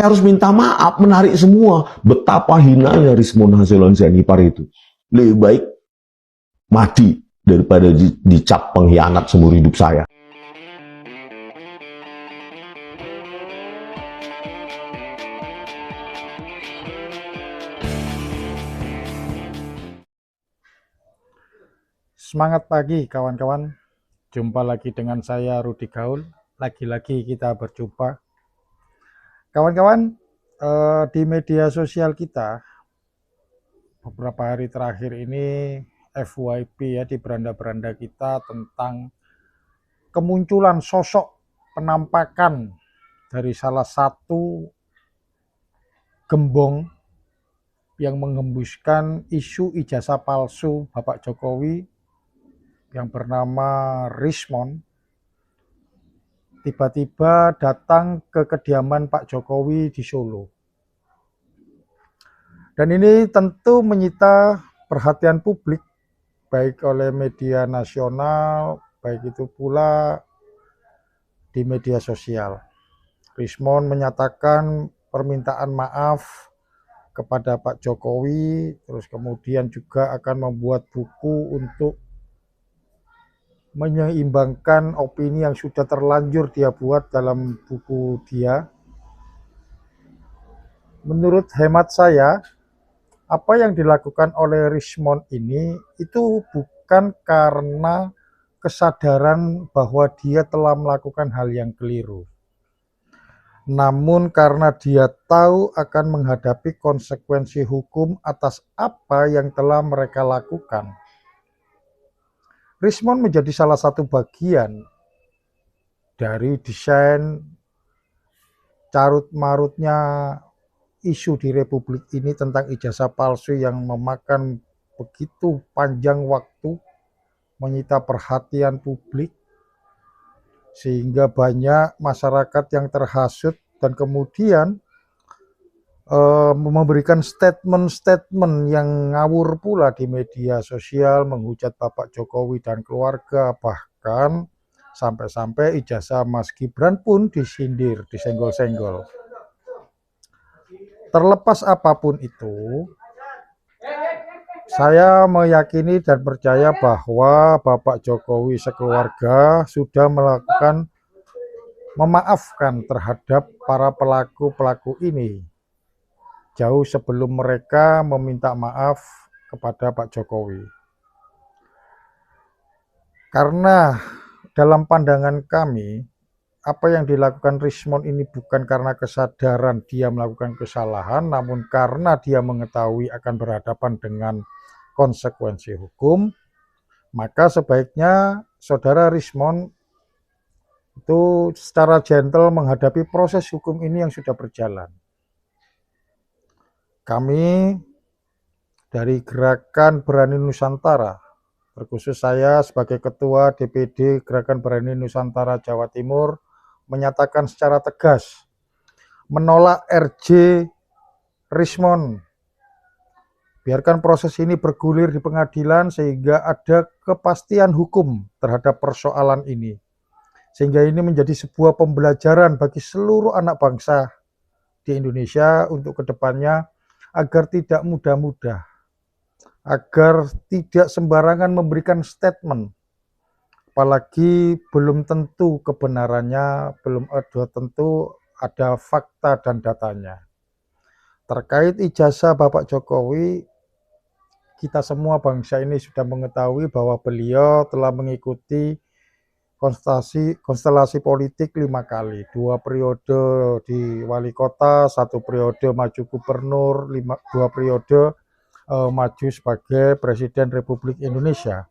harus minta maaf, menarik semua. Betapa hinanya Rismon Hasilon Sianipar itu. Lebih baik mati daripada dicap pengkhianat seumur hidup saya. Semangat pagi kawan-kawan, jumpa lagi dengan saya Rudi Gaul. Lagi-lagi kita berjumpa. Kawan-kawan, di media sosial kita beberapa hari terakhir ini FYP ya, di beranda-beranda kita tentang kemunculan sosok penampakan dari salah satu gembong yang menghembuskan isu ijazah palsu Bapak Jokowi yang bernama Rismon tiba-tiba datang ke kediaman Pak Jokowi di Solo. Dan ini tentu menyita perhatian publik, baik oleh media nasional, baik itu pula di media sosial. Rismon menyatakan permintaan maaf kepada Pak Jokowi, terus kemudian juga akan membuat buku untuk menyeimbangkan opini yang sudah terlanjur dia buat dalam buku dia. Menurut hemat saya, apa yang dilakukan oleh Rismon ini itu bukan karena kesadaran bahwa dia telah melakukan hal yang keliru, namun karena dia tahu akan menghadapi konsekuensi hukum atas apa yang telah mereka lakukan. Rismon menjadi salah satu bagian dari desain carut-marutnya isu di Republik ini tentang ijazah palsu yang memakan begitu panjang waktu, menyita perhatian publik, sehingga banyak masyarakat yang terhasut dan kemudian memberikan statement-statement yang ngawur pula di media sosial, menghujat Bapak Jokowi dan keluarga, bahkan sampai-sampai ijazah Mas Gibran pun disindir, disenggol-senggol. Terlepas apapun itu, saya meyakini dan percaya bahwa Bapak Jokowi sekeluarga sudah memaafkan terhadap para pelaku-pelaku ini jauh sebelum mereka meminta maaf kepada Pak Jokowi. Karena dalam pandangan kami, apa yang dilakukan Rismon ini bukan karena kesadaran dia melakukan kesalahan, namun karena dia mengetahui akan berhadapan dengan konsekuensi hukum, maka sebaiknya saudara Rismon itu secara gentle menghadapi proses hukum ini yang sudah berjalan. Kami dari Gerakan Berani Nusantara, terkhusus saya sebagai Ketua DPD Gerakan Berani Nusantara Jawa Timur, menyatakan secara tegas menolak RJ Rismon. Biarkan proses ini bergulir di pengadilan sehingga ada kepastian hukum terhadap persoalan ini. Sehingga ini menjadi sebuah pembelajaran bagi seluruh anak bangsa di Indonesia untuk kedepannya, agar tidak mudah-mudah, agar tidak sembarangan memberikan statement, apalagi belum tentu kebenarannya, belum tentu ada fakta dan datanya. Terkait ijazah Bapak Jokowi, kita semua bangsa ini sudah mengetahui bahwa beliau telah mengikuti konstelasi politik 5 kali, 2 periode di wali kota, 1 periode maju gubernur, 2 periode maju sebagai Presiden Republik Indonesia.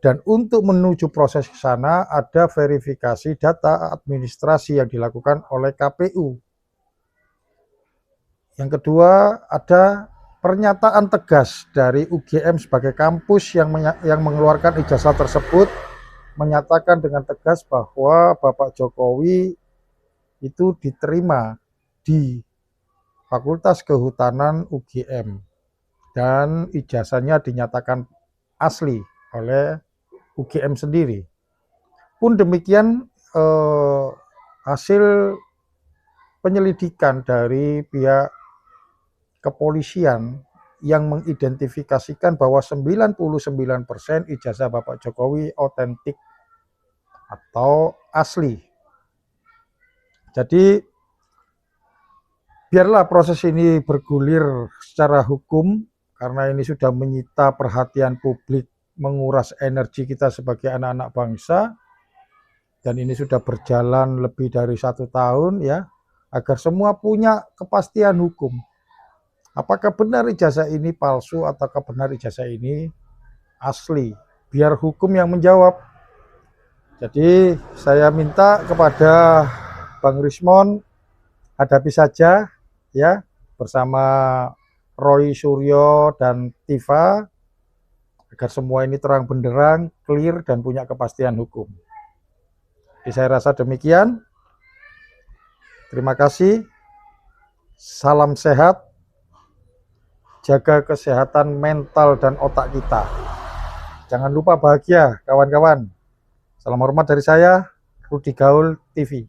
Dan untuk menuju proses ke sana ada verifikasi data administrasi yang dilakukan oleh KPU. Yang kedua, ada pernyataan tegas dari UGM sebagai kampus yang mengeluarkan ijazah tersebut, menyatakan dengan tegas bahwa Bapak Jokowi itu diterima di Fakultas Kehutanan UGM dan ijazahnya dinyatakan asli oleh UGM sendiri. Pun demikian, hasil penyelidikan dari pihak kepolisian yang mengidentifikasikan bahwa 99% ijazah Bapak Jokowi otentik atau asli. Jadi biarlah proses ini bergulir secara hukum, karena ini sudah menyita perhatian publik, menguras energi kita sebagai anak-anak bangsa, dan ini sudah berjalan lebih dari 1 tahun ya, agar semua punya kepastian hukum. Apakah benar ijazah ini palsu ataukah benar ijazah ini asli? Biar hukum yang menjawab. Jadi saya minta kepada Bang Rismon, hadapi saja ya bersama Roy Suryo dan Tifa, agar semua ini terang benderang, clear, dan punya kepastian hukum. Jadi saya rasa demikian. Terima kasih. Salam sehat. Jaga kesehatan mental dan otak kita. Jangan lupa bahagia, kawan-kawan. Salam hormat dari saya, Rudi Gaul TV.